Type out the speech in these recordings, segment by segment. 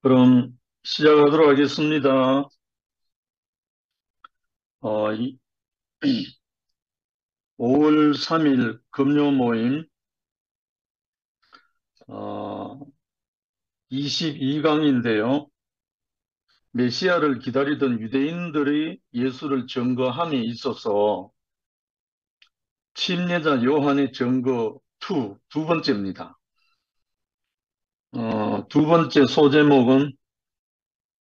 그럼 시작하도록 하겠습니다. 어, 5월 3일 금요 모임 22강인데요. 메시아를 기다리던 유대인들의 예수를 증거함에 있어서 침례자 요한의 증거 2, 두 번째입니다. 두 번째 소제목은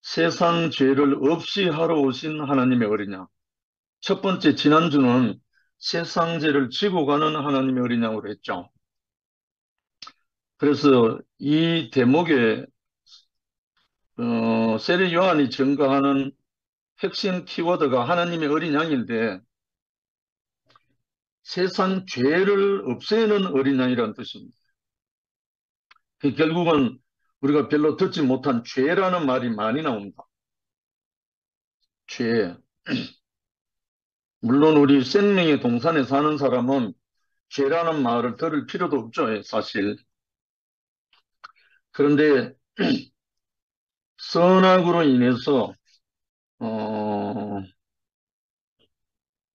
세상 죄를 없이 하러 오신 하나님의 어린양. 첫 번째 지난주는 세상 죄를 지고 가는 하나님의 어린양으로 했죠. 그래서 이 대목에 세례 요한이 증거하는 핵심 키워드가 하나님의 어린 양인데 세상 죄를 없애는 어린 양이라는 뜻입니다. 결국은 우리가 별로 듣지 못한 죄라는 말이 많이 나옵니다. 죄. 물론 우리 생명의 동산에 사는 사람은 죄라는 말을 들을 필요도 없죠, 사실. 그런데 선악으로 인해서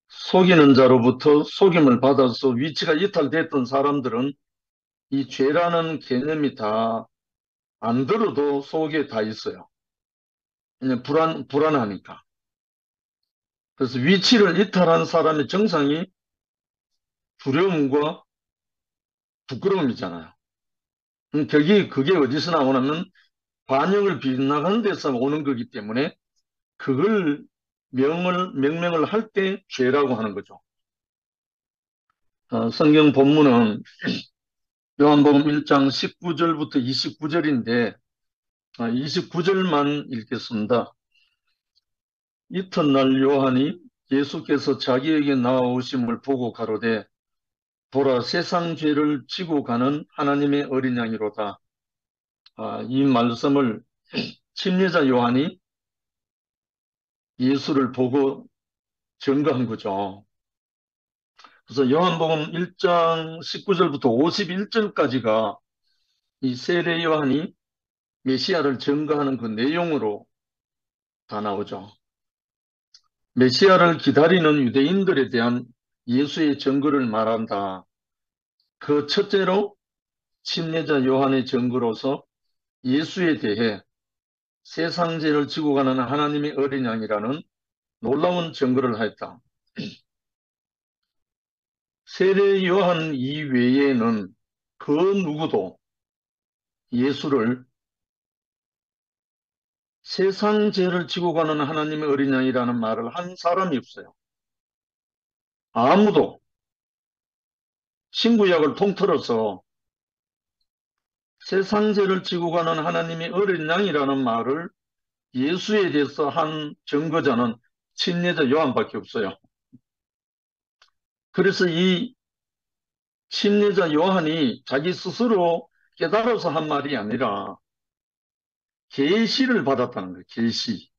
속이는 자로부터 속임을 받아서 위치가 이탈됐던 사람들은 이 죄라는 개념이 다 안 들어도 속에 다 있어요. 그냥 불안하니까. 그래서 위치를 이탈한 사람의 정상이 두려움과 부끄러움이잖아요. 그게 어디서 나오냐면 반역을 빗나가는 데서 오는 거기 때문에 그걸 명명을 할 때 죄라고 하는 거죠. 성경 본문은 요한복음 1장 19절부터 29절인데 29절만 읽겠습니다. 이튿날 요한이 예수께서 자기에게 나아오심을 보고 가로되 보라 세상 죄를 지고 가는 하나님의 어린 양이로다. 이 말씀을 침례자 요한이 예수를 보고 증거한 거죠. 그래서 요한복음 1장 19절부터 51절까지가 이 세례 요한이 메시아를 증거하는 그 내용으로 다 나오죠. 메시아를 기다리는 유대인들에 대한 예수의 증거를 말한다. 그 첫째로 침례자 요한의 증거로서 예수에 대해 세상 죄를 지고 가는 하나님의 어린 양이라는 놀라운 증거를 하였다. 세례 요한 이외에는 그 누구도 예수를 세상 죄를 지고 가는 하나님의 어린 양이라는 말을 한 사람이 없어요. 아무도 신구약을 통틀어서 세상 죄를 지고 가는 하나님의 어린 양이라는 말을 예수에 대해서 한 증거자는 침례자 요한밖에 없어요. 그래서 이 침례자 요한이 자기 스스로 깨달아서 한 말이 아니라 계시를 받았다는 거예요. 계시.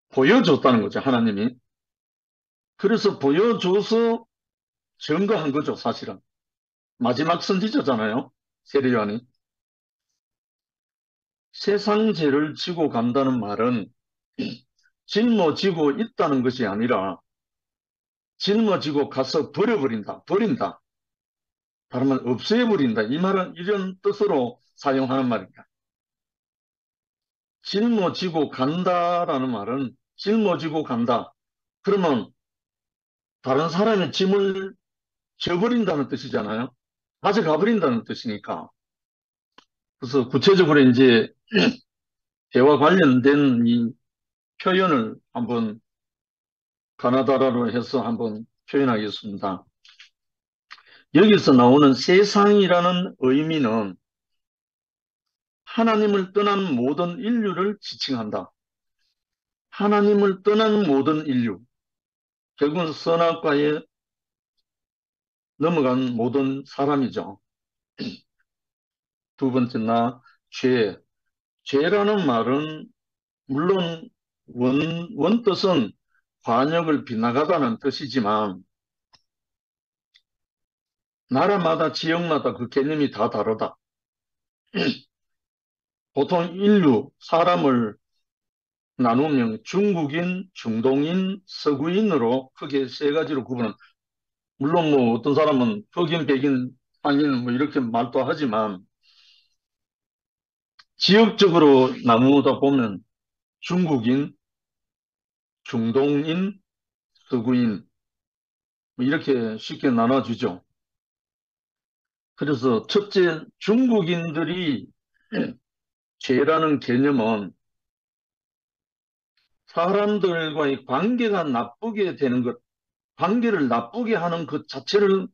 보여줬다는 거죠. 하나님이. 그래서 보여줘서 증거한 거죠. 사실은. 마지막 선지자잖아요. 세례 요한이. 세상 죄를 지고 간다는 말은 짊어지고 있다는 것이 아니라 짊어지고 가서 버려버린다. 버린다. 다른 말 없애버린다. 이 말은 이런 뜻으로 사용하는 말입니다. 짊어지고 간다라는 말은 짊어지고 간다. 그러면 다른 사람의 짐을 져버린다는 뜻이잖아요. 가져가버린다는 뜻이니까. 그래서 구체적으로 이제 대화 관련된 이 표현을 한번 가나다라로 해서 한번 표현하겠습니다. 여기서 나오는 세상이라는 의미는 하나님을 떠난 모든 인류를 지칭한다. 하나님을 떠난 모든 인류. 결국은 선악과에 넘어간 모든 사람이죠. 두 번째나 죄. 죄라는 말은 물론 원뜻은 관역을 빗나가다는 뜻이지만 나라마다 지역마다 그 개념이 다 다르다. 보통 인류, 사람을 나누면 중국인, 중동인, 서구인으로 크게 세 가지로 구분은, 물론 뭐 어떤 사람은 흑인, 백인, 황인 뭐 이렇게 말도 하지만 지역적으로 나누다 보면 중국인, 중동인, 서구인 뭐 이렇게 쉽게 나눠주죠. 그래서 첫째, 중국인들이 죄라는 개념은 사람들과의 관계가 나쁘게 되는 것, 관계를 나쁘게 하는 것 자체를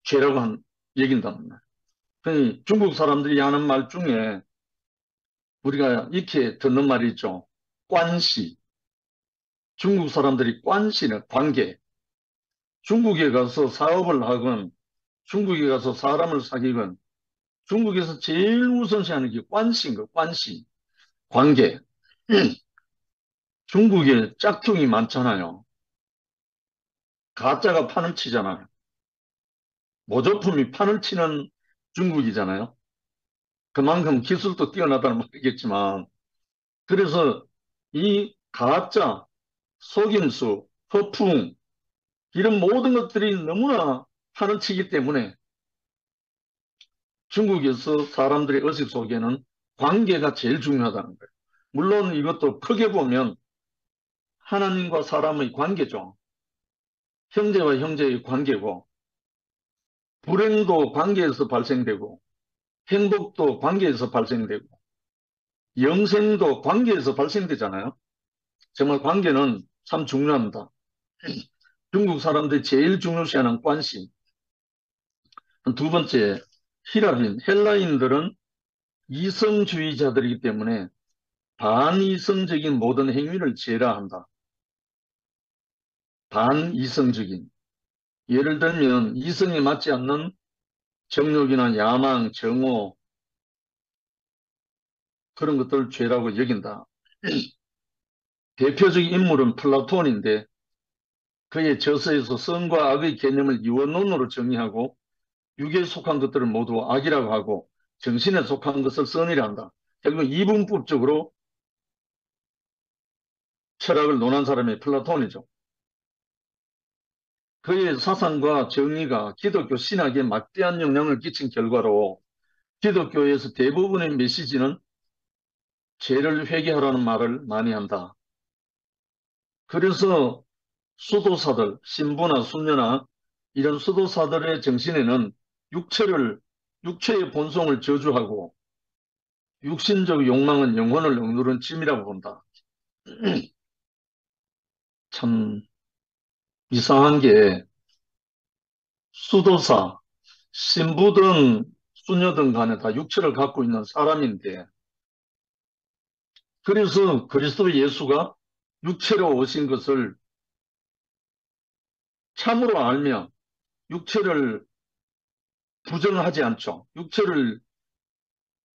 죄라고 얘긴답니다. 그러니 중국 사람들이 하는 말 중에 우리가 익히 듣는 말이 있죠. 관시. 중국 사람들이 관시는 관계. 중국에 가서 사업을 하건, 중국에 가서 사람을 사귀건, 중국에서 제일 우선시하는 게 관시인 거, 관시. 관계. 중국에 짝퉁이 많잖아요. 가짜가 판을 치잖아요. 모조품이 판을 치는 중국이잖아요. 그만큼 기술도 뛰어나다는 말이겠지만, 그래서 이 가짜, 속임수, 허풍, 이런 모든 것들이 너무나 판을 치기 때문에 중국에서 사람들의 의식 속에는 관계가 제일 중요하다는 거예요. 물론 이것도 크게 보면 하나님과 사람의 관계죠. 형제와 형제의 관계고, 불행도 관계에서 발생되고, 행복도 관계에서 발생되고, 영생도 관계에서 발생되잖아요. 정말 관계는 참 중요합니다. 중국 사람들이 제일 중요시하는 관심. 두 번째, 히라빈, 헬라인들은 이성주의자들이기 때문에 반이성적인 모든 행위를 죄라 한다. 반이성적인. 예를 들면 이성에 맞지 않는 정욕이나 야망, 정오 그런 것들을 죄라고 여긴다. 대표적인 인물은 플라톤인데 그의 저서에서 선과 악의 개념을 유언론으로 정의하고 육에 속한 것들을 모두 악이라고 하고 정신에 속한 것을 선이라 한다. 결국 이분법적으로 철학을 논한 사람이 플라톤이죠. 그의 사상과 정의가 기독교 신학에 막대한 영향을 끼친 결과로 기독교에서 대부분의 메시지는 죄를 회개하라는 말을 많이 한다. 그래서 수도사들, 신부나 순녀나 이런 수도사들의 정신에는 육체의 본성을 저주하고 육신적 욕망은 영혼을 억누른 짐이라고 본다. 참 이상한 게 수도사, 신부든 수녀든 간에 다 육체를 갖고 있는 사람인데 그래서 그리스도 예수가 육체로 오신 것을 참으로 알며 육체를 부정하지 않죠. 육체를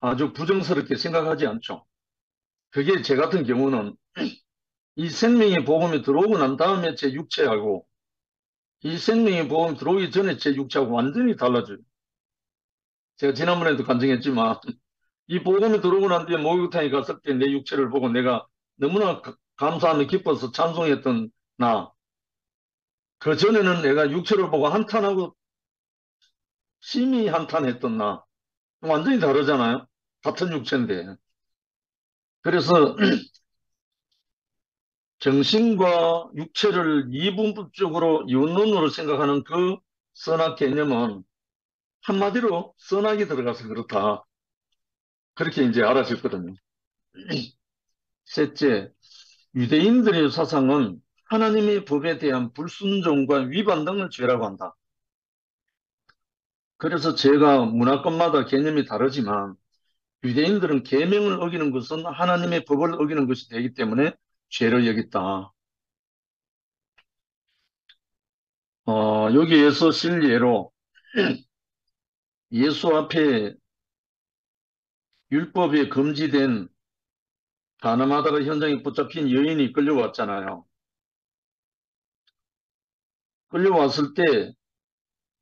아주 부정스럽게 생각하지 않죠. 그게 제 같은 경우는 이 생명의 복음이 들어오고 난 다음에 제 육체하고 이 생명의 복음이 들어오기 전에 제 육체하고 완전히 달라져요. 제가 지난번에도 간증했지만 이 복음이 들어오고 난 뒤에 목욕탕에 갔을 때 내 육체를 보고 내가 너무나 감사하며 기뻐서 찬송했던 나. 그 전에는 내가 육체를 보고 한탄하고 심히 한탄했던 나. 완전히 다르잖아요. 같은 육체인데. 그래서 정신과 육체를 이분법적으로 이원론으로 생각하는 그 선악 개념은 한마디로 선악이 들어가서 그렇다. 그렇게 이제 알아졌거든요. 셋째, 유대인들의 사상은 하나님의 법에 대한 불순종과 위반 등을 죄라고 한다. 그래서 제가 문화권마다 개념이 다르지만 유대인들은 계명을 어기는 것은 하나님의 법을 어기는 것이 되기 때문에 죄를 여겼다. 여기에서 실례로 예수 앞에 율법에 금지된 가늠하다가 현장에 붙잡힌 여인이 끌려왔잖아요. 끌려왔을 때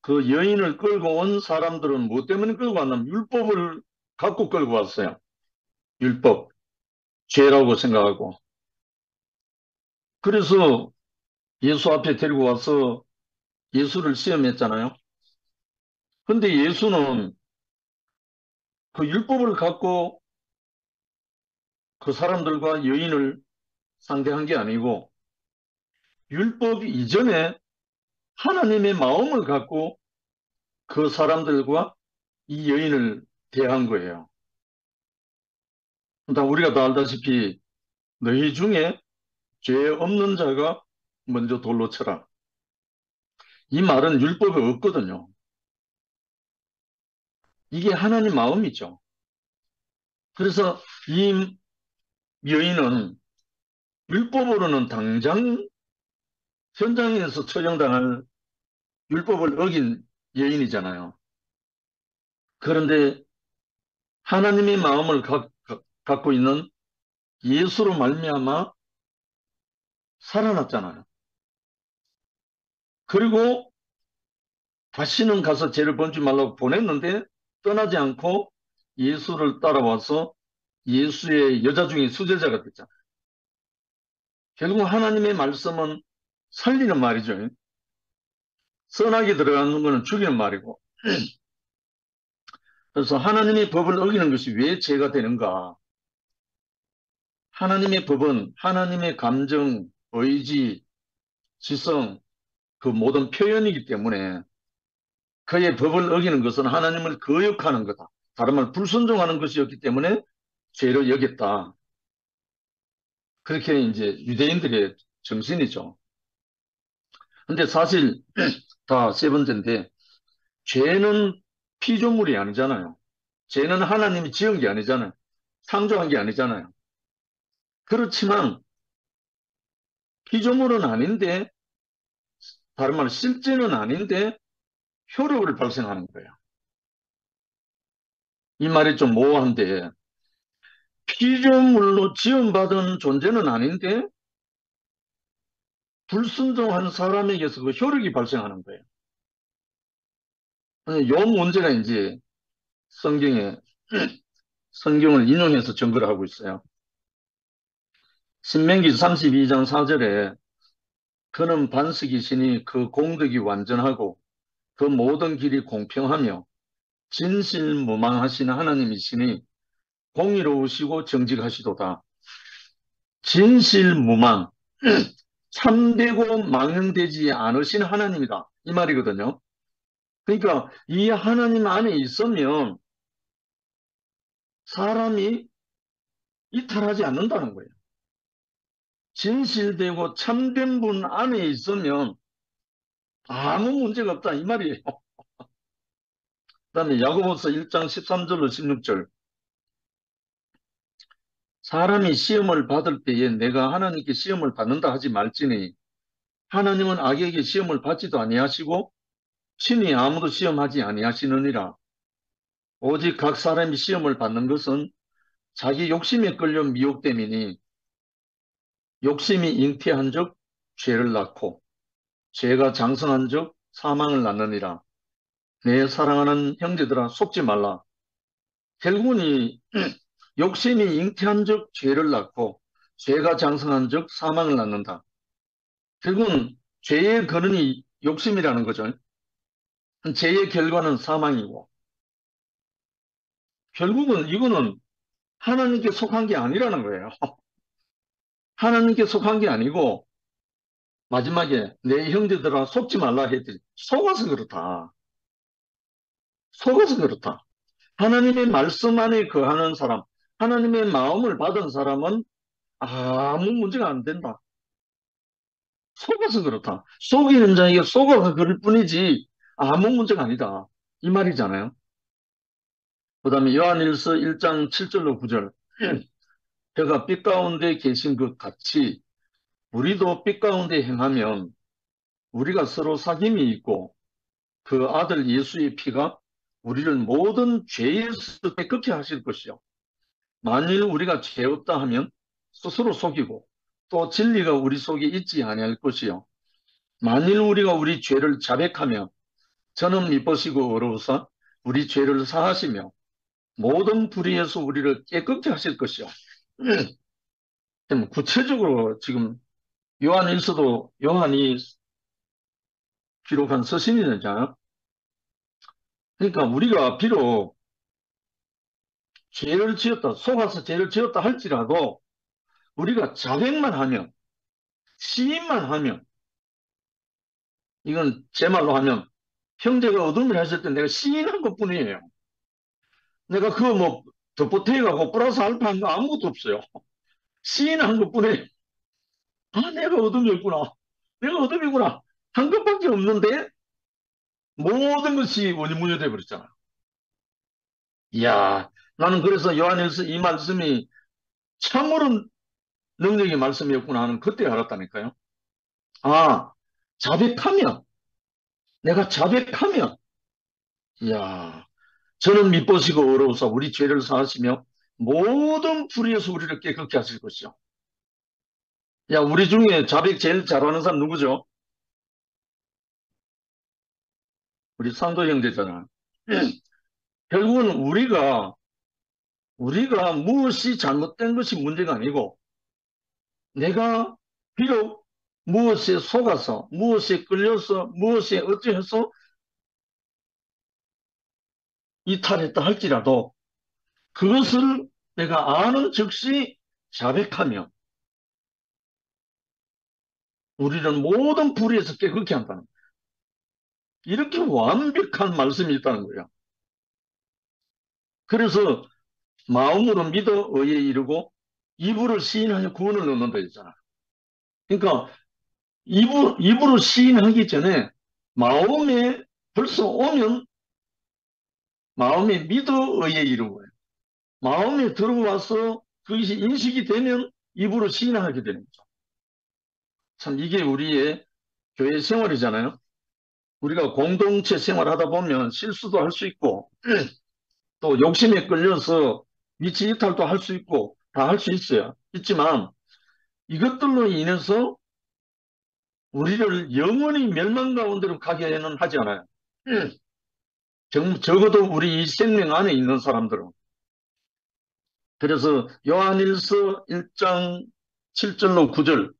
그 여인을 끌고 온 사람들은 뭐 때문에 끌고 왔냐면 율법을 갖고 끌고 왔어요. 율법, 죄라고 생각하고. 그래서 예수 앞에 데리고 와서 예수를 시험했잖아요. 근데 예수는 그 율법을 갖고 그 사람들과 여인을 상대한 게 아니고 율법 이전에 하나님의 마음을 갖고 그 사람들과 이 여인을 대한 거예요. 우리가 다 알다시피 너희 중에 죄 없는 자가 먼저 돌로 쳐라. 이 말은 율법에 없거든요. 이게 하나님 마음이죠. 그래서 이 여인은 율법으로는 당장 현장에서 처형당할 율법을 어긴 여인이잖아요. 그런데 하나님의 마음을 갖고 있는 예수로 말미암아 살아났잖아요. 그리고 다시는 가서 죄를 범치 말라고 보냈는데 떠나지 않고 예수를 따라와서 예수의 여자 중에 수제자가 됐잖아요. 결국 하나님의 말씀은 살리는 말이죠. 선악이 들어가는 것은 죽이는 말이고. 그래서 하나님의 법을 어기는 것이 왜 죄가 되는가? 하나님의 법은 하나님의 감정, 의지, 지성, 그 모든 표현이기 때문에 그의 법을 어기는 것은 하나님을 거역하는 거다. 다른 말 불순종하는 것이었기 때문에 죄로 여겼다. 그렇게 이제 유대인들의 정신이죠. 근데 사실 다 세 번째인데 죄는 피조물이 아니잖아요. 죄는 하나님이 지은 게 아니잖아요. 창조한 게 아니잖아요. 그렇지만 피조물은 아닌데 다른 말로 실제는 아닌데 효력을 발생하는 거예요. 이 말이 좀 모호한데 피조물로 지음받은 존재는 아닌데 불순종한 사람에게서 그 효력이 발생하는 거예요. 이 문제가 이제 성경에 성경을 인용해서 증거를 하고 있어요. 신명기 32장 4절에 그는 반석이시니 그 공덕이 완전하고 그 모든 길이 공평하며 진실무망하신 하나님이시니 공의로우시고 정직하시도다. 진실무망, 참되고 망령되지 않으신 하나님이다. 이 말이거든요. 그러니까 이 하나님 안에 있으면 사람이 이탈하지 않는다는 거예요. 진실되고 참된 분 안에 있으면 아무 문제가 없다. 이 말이에요. 그다음에 야고보서 1장 13절로 16절. 사람이 시험을 받을 때에 내가 하나님께 시험을 받는다 하지 말지니 하나님은 악에게 시험을 받지도 아니하시고 친히 아무도 시험하지 아니하시느니라. 오직 각 사람이 시험을 받는 것은 자기 욕심에 끌려 미혹됨이니 욕심이 잉태한 적 죄를 낳고 죄가 장성한 적 사망을 낳느니라. 내 사랑하는 형제들아 속지 말라. 결국은 이 욕심이 잉태한 적 죄를 낳고 죄가 장성한 적 사망을 낳는다. 결국은 죄의 근원이 욕심이라는 거죠. 죄의 결과는 사망이고 결국은 이거는 하나님께 속한 게 아니라는 거예요. 하나님께 속한 게 아니고 마지막에 내 형제들아 속지 말라 했더니 속아서 그렇다. 속아서 그렇다. 하나님의 말씀 안에 거하는 사람, 하나님의 마음을 받은 사람은 아무 문제가 안 된다. 속아서 그렇다. 속이는 자에게 속아서 그럴 뿐이지 아무 문제가 아니다. 이 말이잖아요. 그 다음에 요한일서 1장 7절로 9절. 그가 빛 가운데 계신 것 같이 우리도 빛 가운데 행하면 우리가 서로 사귐이 있고 그 아들 예수의 피가 우리를 모든 죄에서 깨끗게 하실 것이요. 만일 우리가 죄 없다 하면 스스로 속이고 또 진리가 우리 속에 있지 아니할 것이요. 만일 우리가 우리 죄를 자백하며 저는 미쁘시고 어려워서 우리 죄를 사하시며 모든 불의에서 우리를 깨끗게 하실 것이요. 구체적으로 지금 요한일서도 요한이 기록한 서신이잖아요. 그러니까 우리가 비록 죄를 지었다, 속아서 죄를 지었다 할지라도 우리가 자백만 하면, 시인만 하면, 이건 제 말로 하면 형제가 어둠을 했을 때 내가 시인한 것뿐이에요. 내가 그거 뭐 덧보태가고 플러스 알파 한 거 아무것도 없어요. 시인한 것뿐이에요. 아, 내가 어둠이었구나. 내가 어둠이구나. 한 것밖에 없는데 모든 것이 원인무효돼 버렸잖아. 이야, 나는 그래서 요한일서 이 말씀이 참으로 능력의 말씀이었구나 하는 그때 알았다니까요. 아, 자백하면, 내가 자백하면, 이야, 저는 미보시고 어려우사 우리 죄를 사하시며 모든 불의에서 우리를 깨끗게 하실 것이요. 야, 우리 중에 자백 제일 잘하는 사람 누구죠? 우리 상도 형제잖아. 결국은 우리가 무엇이 잘못된 것이 문제가 아니고 내가 비록 무엇에 속아서 무엇에 끌려서 무엇에 어찌해서 이탈했다 할지라도 그것을 내가 아는 즉시 자백하며 우리는 모든 불의에서 깨끗게 한다는 거예요. 이렇게 완벽한 말씀이 있다는 거예요. 그래서 마음으로 믿어 의에 이르고 입으로 시인하여 구원을 얻는다 했잖아. 그러니까 입으로 시인하기 전에 마음에 벌써 오면 마음에 믿어 의에 이르는 거예요. 마음에 들어와서 그것이 인식이 되면 입으로 시인하게 되는 거죠. 참 이게 우리의 교회 생활이잖아요. 우리가 공동체 생활하다 보면 실수도 할 수 있고 또 욕심에 끌려서 위치 이탈도 할 수 있고 다 할 수 있어요. 있지만 이것들로 인해서 우리를 영원히 멸망 가운데로 가게는 하지 않아요. 적어도 우리 이 생명 안에 있는 사람들은. 그래서 요한일서 1장 7절로 9절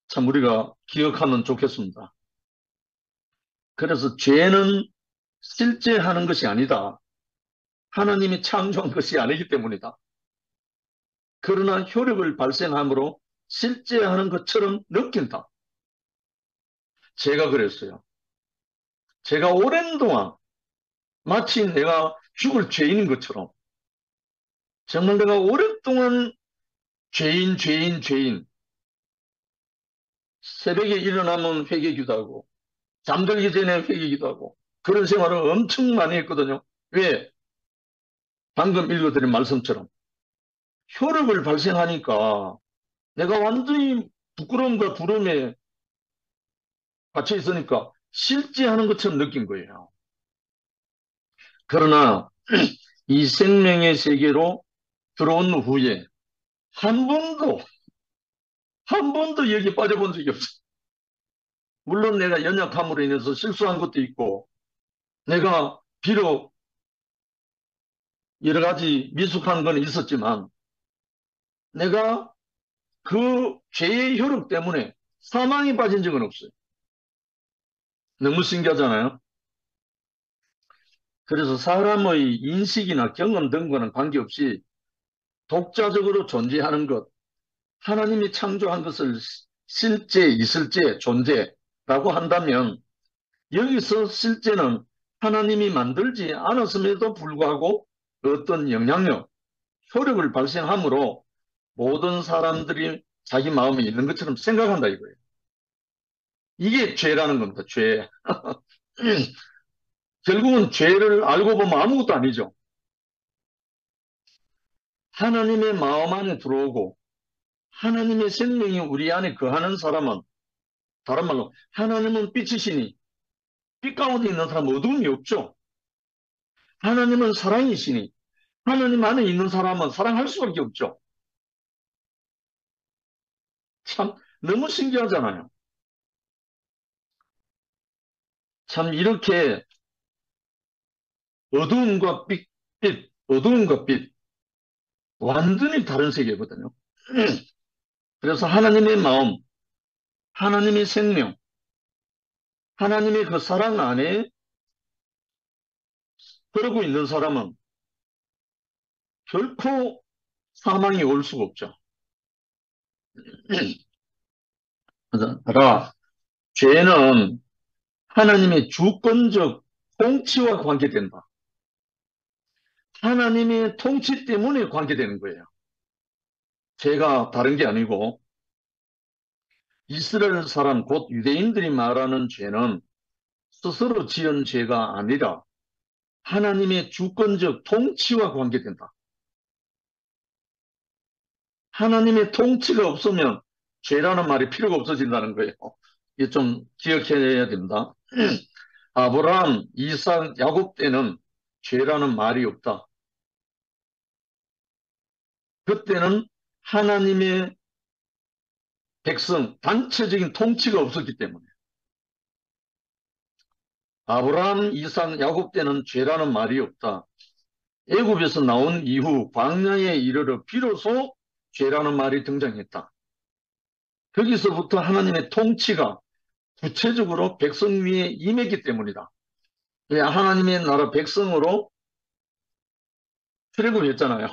참 우리가 기억하면 좋겠습니다. 그래서 죄는 실제 하는 것이 아니다. 하나님이 창조한 것이 아니기 때문이다. 그러나 효력을 발생함으로 실제 하는 것처럼 느낀다. 제가 그랬어요. 제가 오랜 동안 마치 내가 죽을 죄인인 것처럼 정말 내가 오랫동안 죄인 새벽에 일어나면 회개기도 하고 잠들기 전에 회개기도 하고 그런 생활을 엄청 많이 했거든요. 왜? 방금 읽어드린 말씀처럼 효력을 발생하니까 내가 완전히 부끄러움과 두려움에 갇혀 있으니까 실제 하는 것처럼 느낀 거예요. 그러나 이 생명의 세계로 들어온 후에 한 번도 한 번도 여기 빠져본 적이 없어요. 물론 내가 연약함으로 인해서 실수한 것도 있고 내가 비록 여러 가지 미숙한 건 있었지만 내가 그 죄의 효력 때문에 사망에 빠진 적은 없어요. 너무 신기하잖아요. 그래서 사람의 인식이나 경험 등과는 관계없이 독자적으로 존재하는 것, 하나님이 창조한 것을 실제 있을지 존재라고 한다면 여기서 실제는 하나님이 만들지 않았음에도 불구하고 어떤 영향력, 효력을 발생하므로 모든 사람들이 자기 마음에 있는 것처럼 생각한다 이거예요. 이게 죄라는 겁니다. 죄. 결국은 죄를 알고 보면 아무것도 아니죠. 하나님의 마음 안에 들어오고 하나님의 생명이 우리 안에 거하는 사람은 다른 말로 하나님은 빛이시니 빛 가운데 있는 사람은 어두움이 없죠. 하나님은 사랑이시니 하나님 안에 있는 사람은 사랑할 수밖에 없죠. 참 너무 신기하잖아요. 참 이렇게 어두움과 빛 빛, 어두움과 빛, 완전히 다른 세계거든요. 그래서 하나님의 마음, 하나님의 생명, 하나님의 그 사랑 안에 그러고 있는 사람은 결코 사망이 올 수가 없죠. 그러나 죄는 하나님의 주권적 통치와 관계된다. 하나님의 통치 때문에 관계되는 거예요. 죄가 다른 게 아니고 이스라엘 사람 곧 유대인들이 말하는 죄는 스스로 지은 죄가 아니라 하나님의 주권적 통치와 관계된다. 하나님의 통치가 없으면 죄라는 말이 필요가 없어진다는 거예요. 이게 좀 기억해야 됩니다. 아브라함, 이삭, 야곱 때는 죄라는 말이 없다. 그때는 하나님의 백성, 단체적인 통치가 없었기 때문에. 아브라함, 이삭, 야곱 때는 죄라는 말이 없다. 애굽에서 나온 이후 광야에 이르러 비로소 죄라는 말이 등장했다. 거기서부터 하나님의 통치가 구체적으로 백성 위에 임했기 때문이다. 왜 하나님의 나라 백성으로 출애굽했잖아요.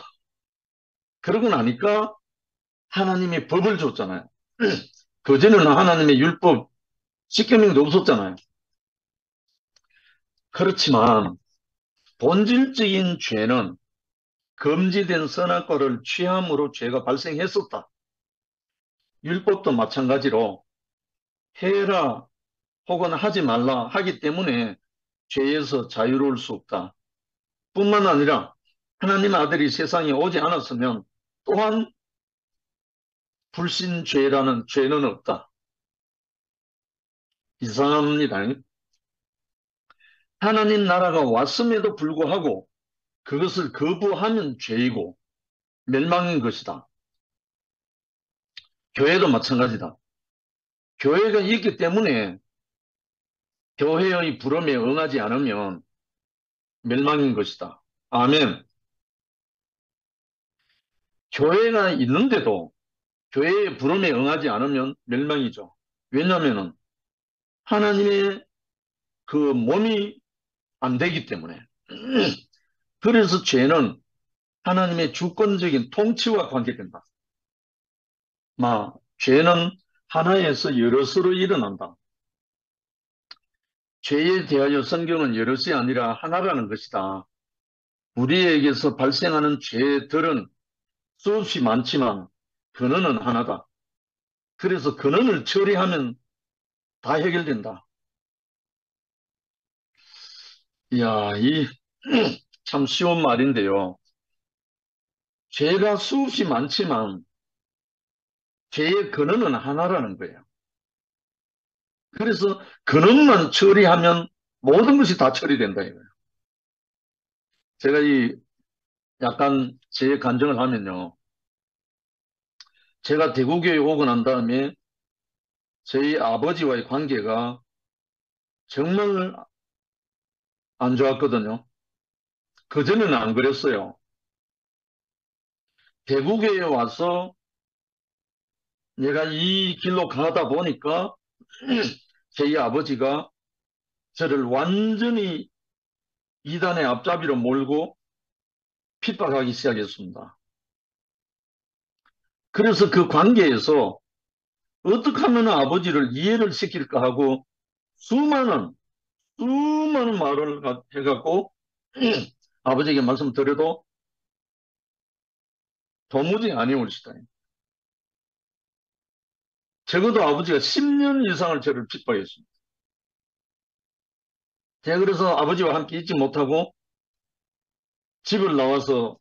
그러고 나니까 하나님이 법을 줬잖아요. 그전에는 하나님의 율법, 십계명도 없었잖아요. 그렇지만 본질적인 죄는 금지된 선악과를 취함으로 죄가 발생했었다. 율법도 마찬가지로 해라 혹은 하지 말라 하기 때문에 죄에서 자유로울 수 없다. 뿐만 아니라 하나님 아들이 세상에 오지 않았으면 또한 불신죄라는 죄는 없다. 이상합니다. 하나님 나라가 왔음에도 불구하고 그것을 거부하면 죄이고 멸망인 것이다. 교회도 마찬가지다. 교회가 있기 때문에 교회의 부름에 응하지 않으면 멸망인 것이다. 아멘. 교회가 있는데도 교회의 부름에 응하지 않으면 멸망이죠. 왜냐하면 하나님의 그 몸이 안 되기 때문에. 그래서 죄는 하나님의 주권적인 통치와 관계된다. 죄는 하나에서 여럿으로 일어난다. 죄에 대하여 성경은 여럿이 아니라 하나라는 것이다. 우리에게서 발생하는 죄들은 수없이 많지만 근원은 하나다. 그래서 근원을 처리하면 다 해결된다. 이야, 참 쉬운 말인데요. 죄가 수없이 많지만 죄의 근원은 하나라는 거예요. 그래서 근원만 처리하면 모든 것이 다 처리된다 이거예요. 제가 약간 제 간증을 하면요. 제가 대구교회 오고 난 다음에 저희 아버지와의 관계가 정말 안 좋았거든요. 그전에는 안 그랬어요. 대구교회에 와서 내가 이 길로 가다 보니까 저희 아버지가 저를 완전히 이단의 앞잡이로 몰고 핍박하기 시작했습니다. 그래서 그 관계에서 어떻게 하면 아버지를 이해를 시킬까 하고 수많은 말을 해갖고 아버지에게 말씀드려도 도무지 아니올시다. 적어도 아버지가 10년 이상을 저를 핍박했습니다. 제가 그래서 아버지와 함께 있지 못하고 집을 나와서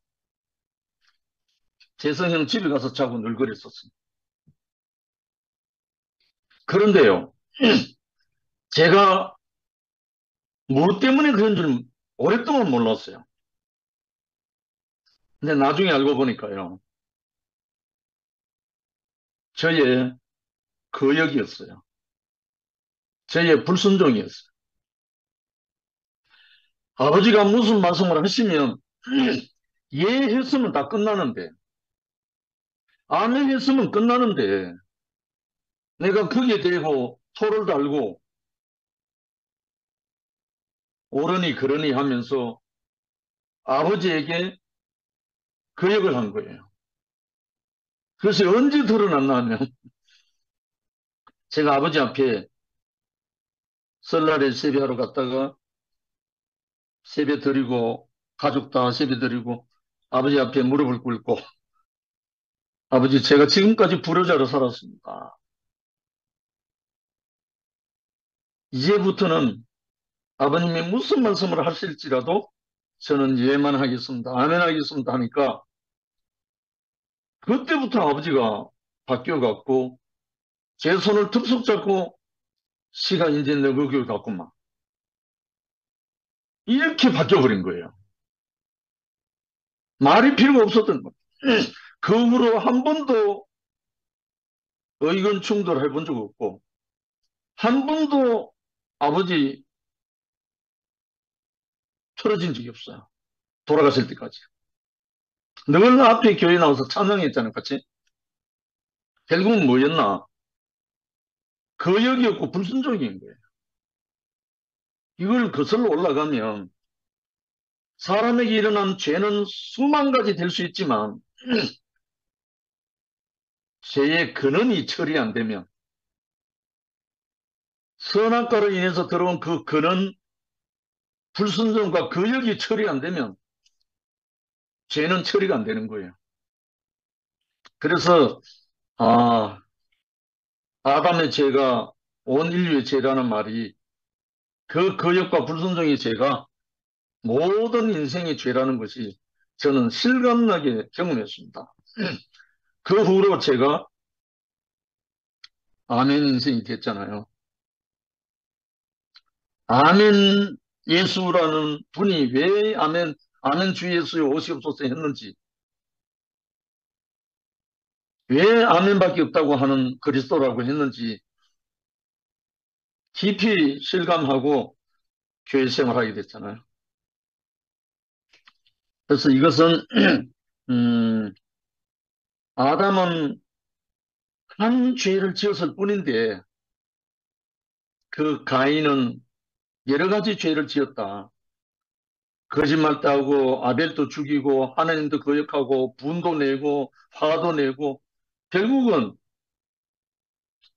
재성형 집에 가서 자고 늘 그랬었습니다. 그런데요, 제가 뭐 때문에 그런 줄 오랫동안 몰랐어요. 근데 나중에 알고 보니까요, 저의 거역이었어요. 저의 불순종이었어요. 아버지가 무슨 말씀을 하시면 예 했으면 다 끝나는데, 아멘 했으면 끝나는데, 내가 거기에 대고 토를 달고, 옳으니 그러니 하면서 아버지에게 거역을 한 거예요. 그것이 언제 드러났나 하면, 제가 아버지 앞에 설날에 세배하러 갔다가 세배 드리고, 가족 다 세배 드리고, 아버지 앞에 무릎을 꿇고, 아버지, 제가 지금까지 불효자로 살았습니다. 이제부터는 아버님이 무슨 말씀을 하실지라도 저는 예만 하겠습니다. 아멘 하겠습니다 하니까 그때부터 아버지가 바뀌어갖고 제 손을 툭툭 잡고 시가 이제 내 거길 갔구만. 이렇게 바뀌어버린 거예요. 말이 필요가 없었던 거예요. 그 후로 한 번도 의견 충돌해 본 적 없고 한 번도 아버지 틀어진 적이 없어요. 돌아가실 때까지. 늘 앞에 교회 나와서 찬양했잖아요. 같이. 결국은 뭐였나? 거역이었고 불순종인 거예요. 이걸 거슬러 올라가면 사람에게 일어난 죄는 수만 가지 될 수 있지만 죄의 근원이 처리 안 되면 선악과로 인해서 들어온 그 근원 불순종과 거역이 처리 안 되면 죄는 처리가 안 되는 거예요. 그래서 아담의 죄가 온 인류의 죄라는 말이 그 거역과 불순종의 죄가 모든 인생의 죄라는 것이 저는 실감나게 경험했습니다. 그 후로 제가 아멘 인생이 됐잖아요. 아멘 예수라는 분이 왜 아멘 주 예수여 오시옵소서 했는지, 왜 아멘밖에 없다고 하는 그리스도라고 했는지 깊이 실감하고 교회 생활하게 됐잖아요. 그래서 이것은 음, 아담은 한 죄를 지었을 뿐인데 그 가인은 여러 가지 죄를 지었다. 거짓말도 하고 아벨도 죽이고 하나님도 거역하고 분도 내고 화도 내고 결국은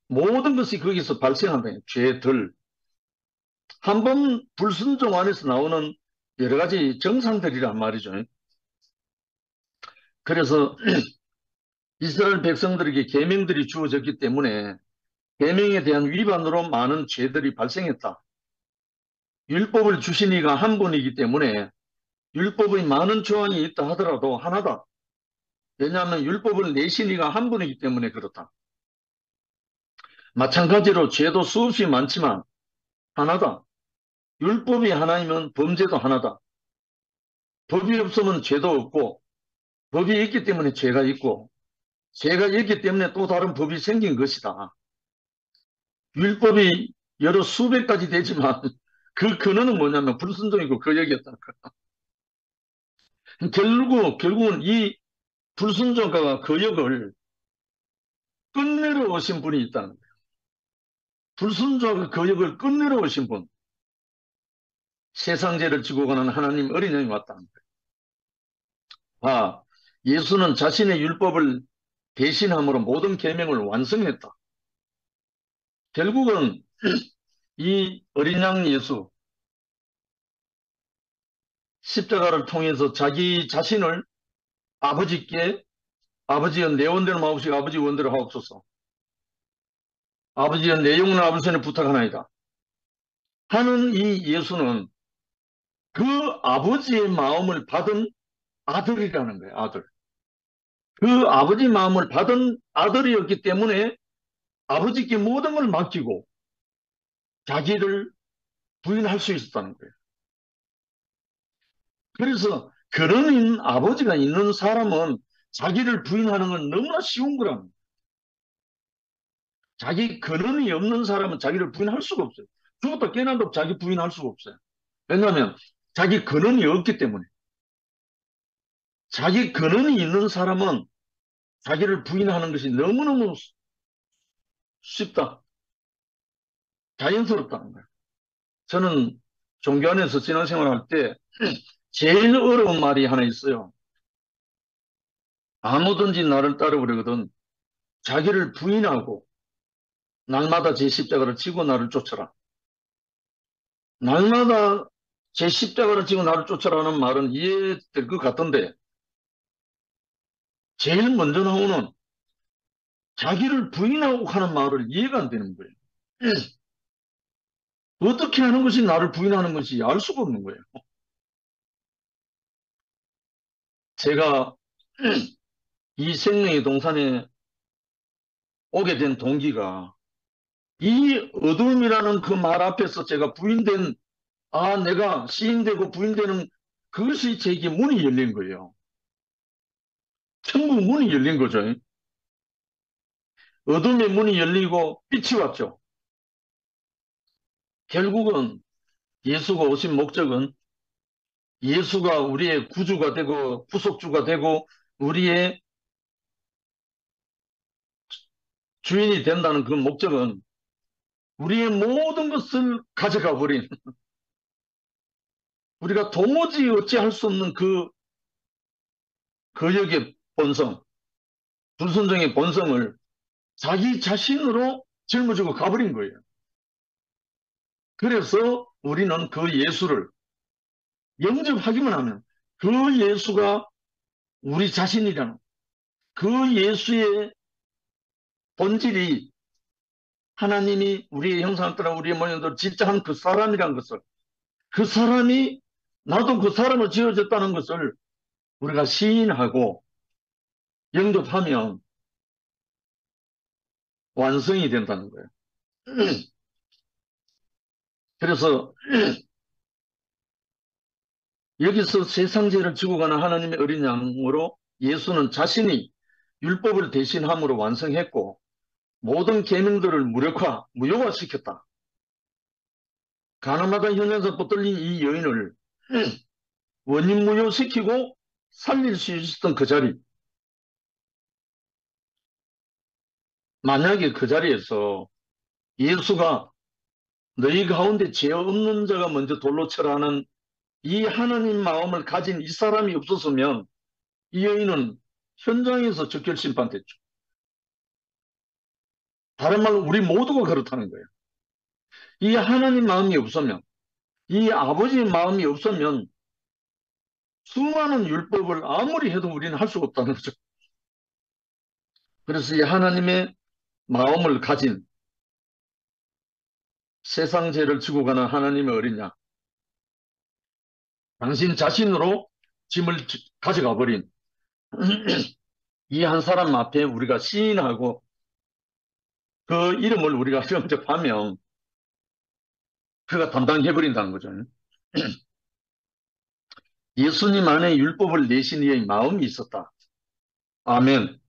모든 것이 거기서 발생한다. 죄들. 한 번 불순종 안에서 나오는 여러 가지 정상들이란 말이죠. 그래서 이스라엘 백성들에게 계명들이 주어졌기 때문에 계명에 대한 위반으로 많은 죄들이 발생했다. 율법을 주신 이가 한 분이기 때문에 율법의 많은 조항이 있다 하더라도 하나다. 왜냐하면 율법을 내신 이가 한 분이기 때문에 그렇다. 마찬가지로 죄도 수없이 많지만 하나다. 율법이 하나이면 범죄도 하나다. 법이 없으면 죄도 없고 법이 있기 때문에 죄가 있고 죄가 있기 때문에 또 다른 법이 생긴 것이다. 율법이 여러 수백 가지 되지만 그 근원은 뭐냐면 불순종이고 거역이었다는 거야. 결국은 이 불순종과 거역을 끝내러 오신 분이 있다는 거예요. 불순종과 거역을 끝내러 오신 분. 세상죄를 지고 가는 하나님 어린 양이 왔다는 거예요. 예수는 자신의 율법을 대신함으로 모든 계명을 완성했다. 결국은 이 어린 양 예수, 십자가를 통해서 자기 자신을 아버지께 아버지여 내 원대로 마옵시고 아버지 원대로 하옵소서. 아버지여 내 영혼을 아버지께 부탁하나이다. 하는 이 예수는 그 아버지의 마음을 받은 아들이라는 거예요. 아들. 그 아버지 마음을 받은 아들이었기 때문에 아버지께 모든 걸 맡기고 자기를 부인할 수 있었다는 거예요. 그래서 그런 아버지가 있는 사람은 자기를 부인하는 건 너무나 쉬운 거라는 거예요. 자기 근원이 없는 사람은 자기를 부인할 수가 없어요. 죽었다 깨어나도 자기 부인할 수가 없어요. 왜냐하면 자기 근원이 없기 때문에. 자기 근원이 있는 사람은 자기를 부인하는 것이 너무너무 쉽다. 자연스럽다는 거예요. 저는 종교 안에서 신앙생활 할 때 제일 어려운 말이 하나 있어요. 아무든지 나를 따르려거든 자기를 부인하고 날마다 제 십자가를 지고 나를 쫓아라. 날마다 제 십자가를 지고 나를 쫓아라는 말은 이해될 것 같던데 제일 먼저 나오는 자기를 부인하고 하는 말을 이해가 안 되는 거예요. 어떻게 하는 것이 나를 부인하는 것이 알 수가 없는 거예요. 제가 이 생명의 동산에 오게 된 동기가 이 어둠이라는 그 말 앞에서 제가 부인된, 내가 시인되고 부인되는 그것이 제게 문이 열린 거예요. 천국 문이 열린 거죠. 어둠의 문이 열리고 빛이 왔죠. 결국은 예수가 오신 목적은 예수가 우리의 구주가 되고 구속주가 되고 우리의 주인이 된다는 그 목적은 우리의 모든 것을 가져가 버린 우리가 도무지 어찌할 수 없는 그 거역의 본성, 불순종의 본성을 자기 자신으로 짊어지고 가버린 거예요. 그래서 우리는 그 예수를 영접하기만 하면 그 예수가 우리 자신이라는 그 예수의 본질이 하나님이 우리의 형상을 따라 우리의 모양대로 진짜 한 그 사람이란 것을 그 사람이 나도 그 사람을 지어졌다는 것을 우리가 시인하고 영접하면 완성이 된다는 거예요. 그래서 여기서 세상 죄를 지고 가는 하나님의 어린 양으로 예수는 자신이 율법을 대신함으로 완성했고 모든 계명들을 무효화시켰다. 가늠하다 현장에서 붙들린 이 여인을 원인무효시키고 살릴 수 있었던 그 자리. 만약에 그 자리에서 예수가 너희 가운데 죄 없는 자가 먼저 돌로 쳐라는 이 하나님 마음을 가진 이 사람이 없었으면 이 여인은 현장에서 적결심판됐죠. 다른 말로 우리 모두가 그렇다는 거예요. 이 하나님 마음이 없으면 이 아버지의 마음이 없으면 수많은 율법을 아무리 해도 우리는 할 수가 없다는 거죠. 그래서 이 하나님의 마음을 가진 세상 죄를 지고 가는 하나님의 어린 양, 당신 자신으로 짐을 가져가 버린 이 한 사람 앞에 우리가 시인하고 그 이름을 우리가 영접하면 그가 담당해버린다는 거죠. 예수님 안에 율법을 내신 이의 마음이 있었다. 아멘.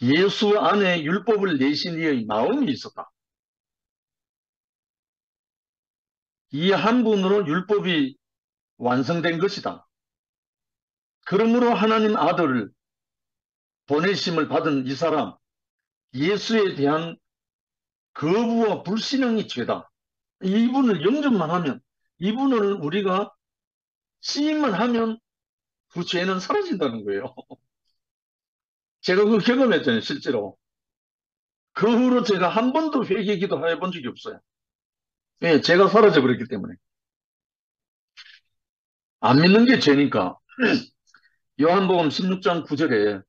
예수 안에 율법을 내신 이의 마음이 있었다. 이 한 분으로 율법이 완성된 것이다. 그러므로 하나님 아들을 보내심을 받은 이 사람, 예수에 대한 거부와 불신앙이 죄다. 이분을 영접만 하면, 이분을 우리가 시인만 하면 그 죄는 사라진다는 거예요. 제가 그 경험했잖아요, 실제로. 그 후로 제가 한 번도 회개 기도해 본 적이 없어요. 예, 제가 사라져 버렸기 때문에. 안 믿는 게 죄니까. 요한복음 16장 9절에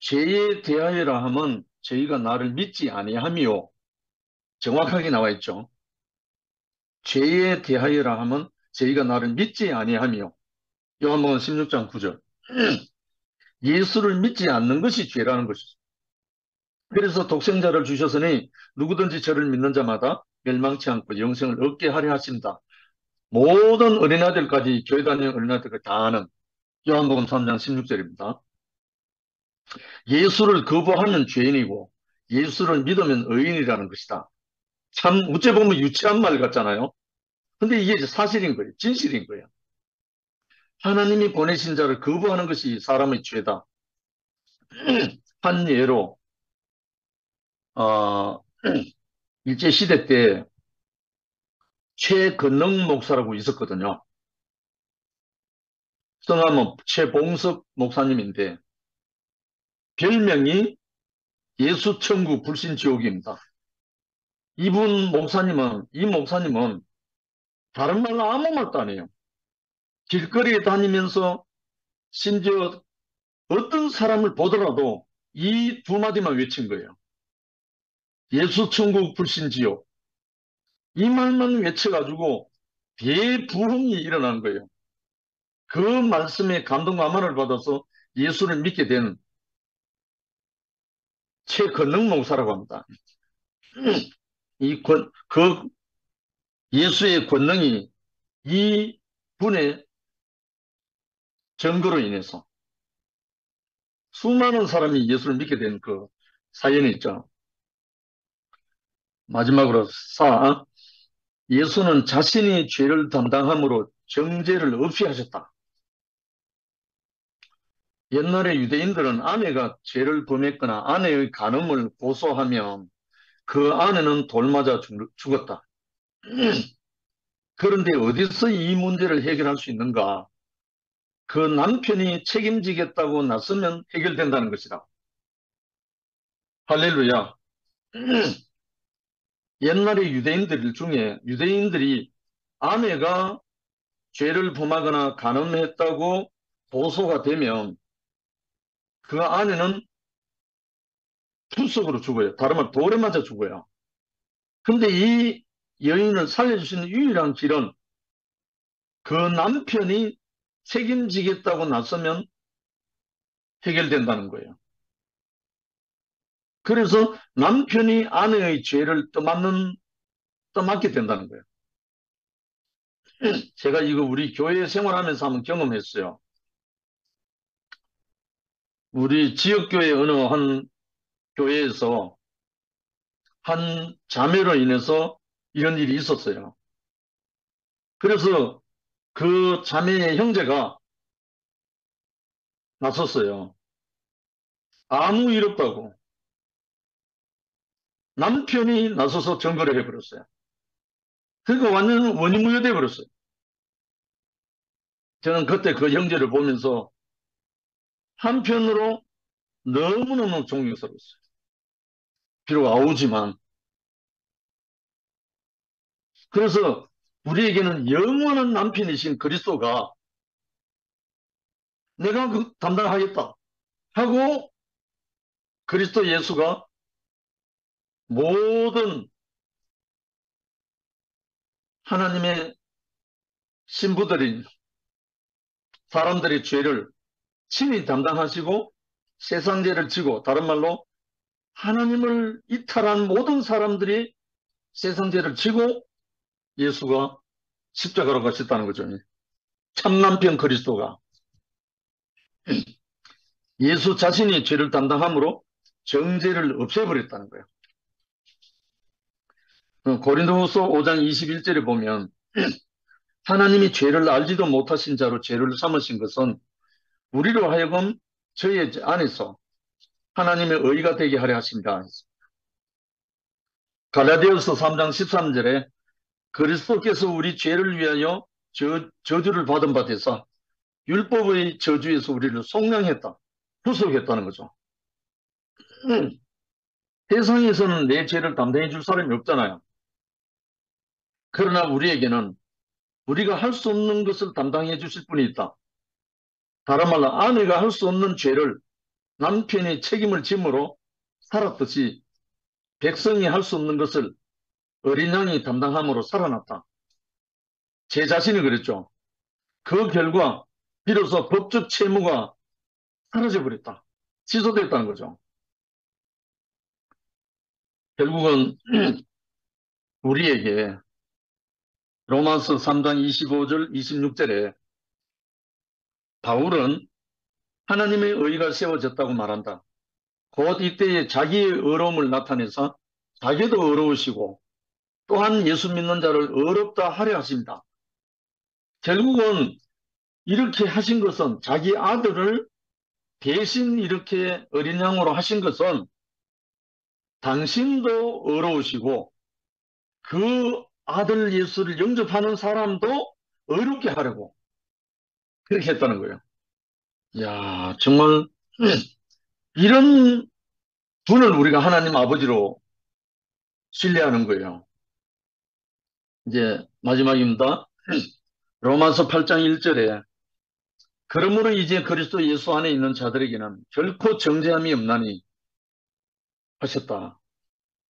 죄에 대하여라 하면 저희가 나를 믿지 아니하미요. 정확하게 나와 있죠. 죄에 대하여라 하면 저희가 나를 믿지 아니하미요. 요한복음 16장 9절. 예수를 믿지 않는 것이 죄라는 것이죠. 그래서 독생자를 주셨으니 누구든지 저를 믿는 자마다 멸망치 않고 영생을 얻게 하려 하신다. 모든 어린아들까지 교회 다니는 어린아들까지 다 아는 요한복음 3장 16절입니다. 예수를 거부하면 죄인이고 예수를 믿으면 의인이라는 것이다. 참 어째 보면 유치한 말 같잖아요. 근데 이게 사실인 거예요. 진실인 거예요. 하나님이 보내신 자를 거부하는 것이 사람의 죄다. 한 예로 어, 일제시대 때 최건능 목사라고 있었거든요. 성함은 최봉석 목사님인데 별명이 예수천국 불신지옥입니다. 이 목사님은 다른 말로 아무 말도 안 해요. 길거리에 다니면서 심지어 어떤 사람을 보더라도 이 두 마디만 외친 거예요. 예수천국 불신지옥. 이 말만 외쳐가지고 대부흥이 일어나는 거예요. 그 말씀에 감동과 감화를 받아서 예수를 믿게 된 최건능 목사라고 합니다. 그 예수의 권능이 이 분의 증거로 인해서 수많은 사람이 예수를 믿게 된 그 사연이 있죠. 마지막으로 예수는 자신이 죄를 담당함으로 정죄를 없이 하셨다. 옛날에 유대인들은 아내가 죄를 범했거나 아내의 간음을 고소하면 그 아내는 돌 맞아 죽었다. 그런데 어디서 이 문제를 해결할 수 있는가? 그 남편이 책임지겠다고 나서면 해결된다는 것이다. 할렐루야. 옛날에 유대인들이 아내가 죄를 범하거나 간음했다고 고소가 되면 그 아내는 풀석으로 죽어요. 다른 말 돌에 맞아 죽어요. 근데 이 여인을 살려줄 수 있는 유일한 길은 그 남편이 책임지겠다고 나서면 해결된다는 거예요. 그래서 남편이 아내의 죄를 떠맡게 된다는 거예요. 제가 이거 우리 교회 생활하면서 한번 경험했어요. 우리 지역교회 어느 한 교회에서 한 자매로 인해서 이런 일이 있었어요. 그래서 그 자매의 형제가 나섰어요. 아무 일 없다고. 남편이 나서서 증거를 해버렸어요. 그러니까 완전 원인무효돼 버렸어요. 저는 그때 그 형제를 보면서 한편으로 너무너무 존경스러웠어요. 비록 아우지만. 그래서 우리에게는 영원한 남편이신 그리스도가 내가 그 담당하겠다 하고 그리스도 예수가 모든 하나님의 신부들인 사람들의 죄를 친히 담당하시고 세상 죄를 지고, 다른 말로 하나님을 이탈한 모든 사람들이 세상 죄를 지고 예수가 십자가로 가셨다는 거죠. 참남편 그리스도가 예수 자신이 죄를 담당함으로 정죄를 없애버렸다는 거예요. 고린도후서 5장 21절에 보면 하나님이 죄를 알지도 못하신 자로 죄를 삼으신 것은 우리로 하여금 저의 안에서 하나님의 의가 되게 하려 하십니다. 갈라디아서 3장 13절에 그리스도께서 우리 죄를 위하여 저주를 받은 바 되사 율법의 저주에서 우리를 속량했다. 구속했다는 거죠. 세상에서는 내 죄를 담당해 줄 사람이 없잖아요. 그러나 우리에게는 우리가 할 수 없는 것을 담당해 주실 분이 있다. 다른 말로 아내가 할 수 없는 죄를 남편이 책임을 짐으로 살았듯이 백성이 할 수 없는 것을 어린 양이 담당함으로 살아났다. 제 자신이 그랬죠. 그 결과 비로소 법적 채무가 사라져버렸다. 취소됐다는 거죠. 결국은 우리에게 로마서 3장 25절 26절에 바울은 하나님의 의가 세워졌다고 말한다. 곧 이때에 자기의 의로움을 나타내서 자기도 의로우시고 또한 예수 믿는 자를 의롭다 하려 하십니다. 결국은 이렇게 하신 것은 자기 아들을 대신 이렇게 어린 양으로 하신 것은 당신도 어려우시고 그 아들 예수를 영접하는 사람도 어렵게 하려고 그렇게 했다는 거예요. 야, 정말 이런 분을 우리가 하나님 아버지로 신뢰하는 거예요. 이제 마지막입니다. 로마서 8장 1절에 그러므로 이제 그리스도 예수 안에 있는 자들에게는 결코 정죄함이 없나니 하셨다.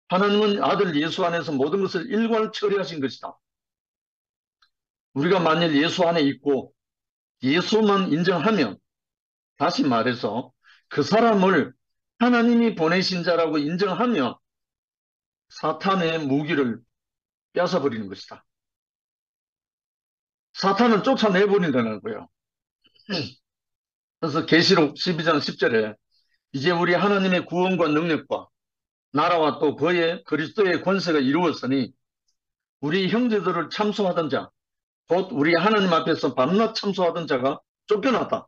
하나님은 아들 예수 안에서 모든 것을 일괄 처리하신 것이다. 우리가 만일 예수 안에 있고 예수만 인정하면, 다시 말해서 그 사람을 하나님이 보내신 자라고 인정하면 사탄의 무기를 뺏어버리는 것이다. 사탄은 쫓아내버린다는 거예요. 그래서 계시록 12장 10절에 이제 우리 하나님의 구원과 능력과 나라와 또 그의 그리스도의 권세가 이루었으니 우리 형제들을 참소하던 자, 곧 우리 하나님 앞에서 밤낮 참소하던 자가 쫓겨났다.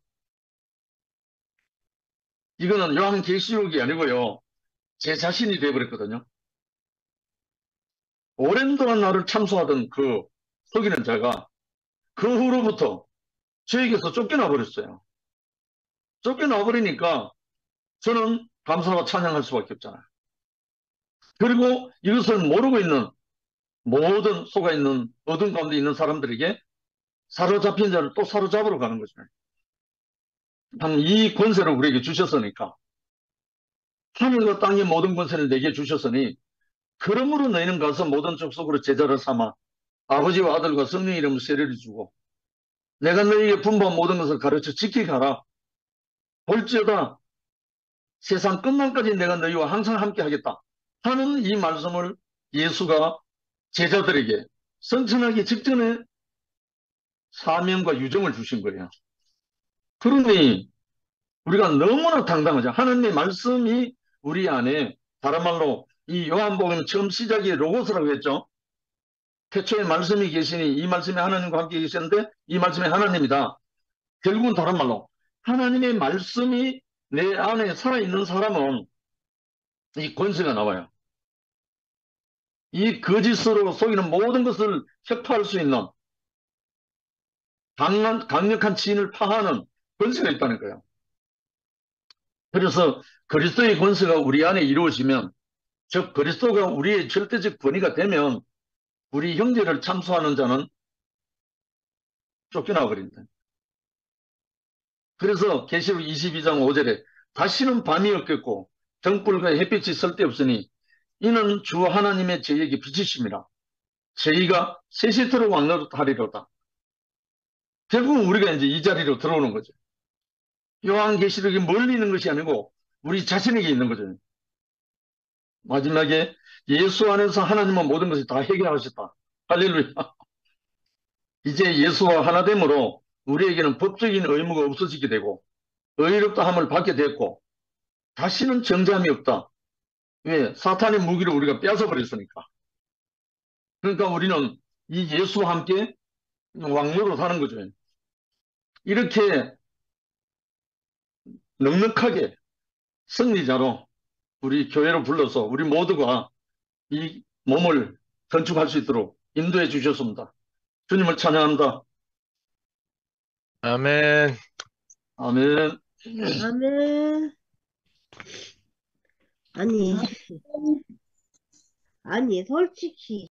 이거는 요한계시록이 아니고요. 제 자신이 되어버렸거든요. 오랜 동안 나를 참소하던 그 속이는 자가 그 후로부터 저에게서 쫓겨나 버렸어요. 쫓겨나 버리니까 저는 감사와 찬양할 수밖에 없잖아요. 그리고 이것을 모르고 있는 모든 속아 있는 어둠 가운데 있는 사람들에게 사로잡힌 자를 또 사로잡으러 가는 거죠. 참 이 권세를 우리에게 주셨으니까, 하늘과 땅의 모든 권세를 내게 주셨으니 그러므로 너희는 가서 모든 족속으로 제자를 삼아 아버지와 아들과 성령 이름으로 세례를 주고 내가 너희에게 분부한 모든 것을 가르쳐 지키게 하라. 볼지어다 세상 끝날까지 내가 너희와 항상 함께 하겠다 하는 이 말씀을 예수가 제자들에게 선천하기 직전에 사명과 유정을 주신 거예요. 그러니 우리가 너무나 당당하죠. 하나님의 말씀이 우리 안에, 다른 말로 이 요한복음 처음 시작이 로고스라고 했죠. 태초에 말씀이 계시니 이 말씀이 하나님과 함께 계셨는데 이 말씀이 하나님이다. 결국은 다른 말로 하나님의 말씀이 내 안에 살아있는 사람은 이 권세가 나와요. 이 거짓으로 속이는 모든 것을 혁파할 수 있는 강력한 지인을 파하는 권세가 있다는 거예요. 그래서 그리스도의 권세가 우리 안에 이루어지면, 즉 그리스도가 우리의 절대적 권위가 되면 우리 형제를 참소하는 자는 쫓겨나 버린다. 그래서 계시록 22장 5절에 다시는 밤이 없겠고 등불과 햇빛이 쓸데없으니 이는 주 하나님의 저희에게 빛이심이라. 저희가 세시토록 왕노릇하리로다. 결국은 우리가 이제 이 자리로 들어오는 거죠. 요한계시록이 멀리 있는 것이 아니고 우리 자신에게 있는 거죠. 마지막에 예수 안에서 하나님은 모든 것을 다 해결하셨다. 할렐루야. 이제 예수와 하나됨으로 우리에게는 법적인 의무가 없어지게 되고 의롭다 함을 받게 됐고 다시는 정죄함이 없다. 왜? 사탄의 무기를 우리가 뺏어버렸으니까. 그러니까 우리는 이 예수와 함께 왕노로 사는 거죠. 이렇게 넉넉하게 승리자로 우리 교회로 불러서 우리 모두가 이 몸을 건축할 수 있도록 인도해 주셨습니다. 주님을 찬양합니다. 아멘. 아멘. 아멘. 아니, 솔직히